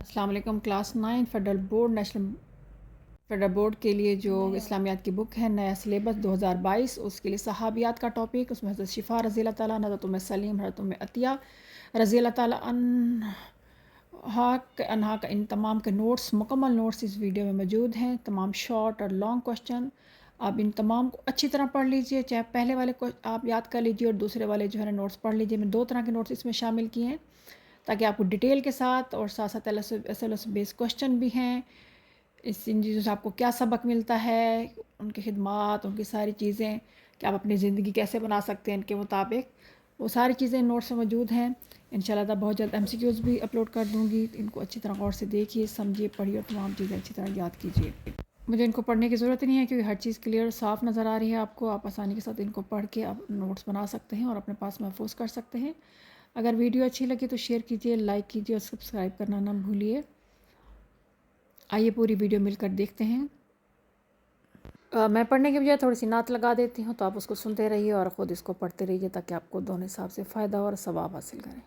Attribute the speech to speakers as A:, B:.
A: अस्सलाम वालेकुम। Class 9 federal board national federal board के लिए जो इस्लामियात की बुक है, नया सिलेबस 2022, उसके लिए सहाबियात का टॉपिक, उसमें हज़रत शिफ़ा रज़ी अल्लाह ताला, हज़रत उम्मे सलीम, हज़रत उम्मे अतिया रज़ी अल्लाह ताला अनहा का इन तमाम के नोट्स, मुकम्मल नोट्स इस वीडियो में मौजूद हैं। तमाम शॉर्ट और लॉन्ग क्वेश्चन आप इन तमाम को अच्छी तरह पढ़ लीजिए। चाहे पहले वाले को आप याद कर लीजिए और दूसरे वाले जो है ना नोट्स पढ़ लीजिए। मैं 2 तरह के नोट्स इसमें शामिल किए हैं ताकि आपको डिटेल के साथ और साथ साथ एस बेस्ड क्वेश्चन भी हैं। इन चीज़ों से आपको क्या सबक मिलता है, उनकी खिदमात, उनकी सारी चीज़ें कि आप अपनी ज़िंदगी कैसे बना सकते हैं इनके मुताबिक, वो सारी चीज़ें नोट्स में मौजूद हैं। इंशाल्लाह बहुत जल्द MCQs भी अपलोड कर दूँगी। इनको अच्छी तरह गौर से देखिए, समझिए, पढ़िए और तमाम चीज़ें अच्छी तरह याद कीजिए। मुझे इनको पढ़ने की ज़रूरत नहीं है क्योंकि हर चीज़ क्लियर साफ़ नज़र आ रही है आपको। आप आसानी के साथ इनको पढ़ के आप नोट्स बना सकते हैं और अपने पास महफूज कर सकते हैं। अगर वीडियो अच्छी लगी तो शेयर कीजिए, लाइक कीजिए और सब्सक्राइब करना ना भूलिए। आइए पूरी वीडियो मिलकर देखते हैं। मैं पढ़ने की बजाय थोड़ी सी नात लगा देती हूँ, तो आप उसको सुनते रहिए और ख़ुद इसको पढ़ते रहिए ताकि आपको दोनों हिसाब से फ़ायदा और सवाब हासिल करें।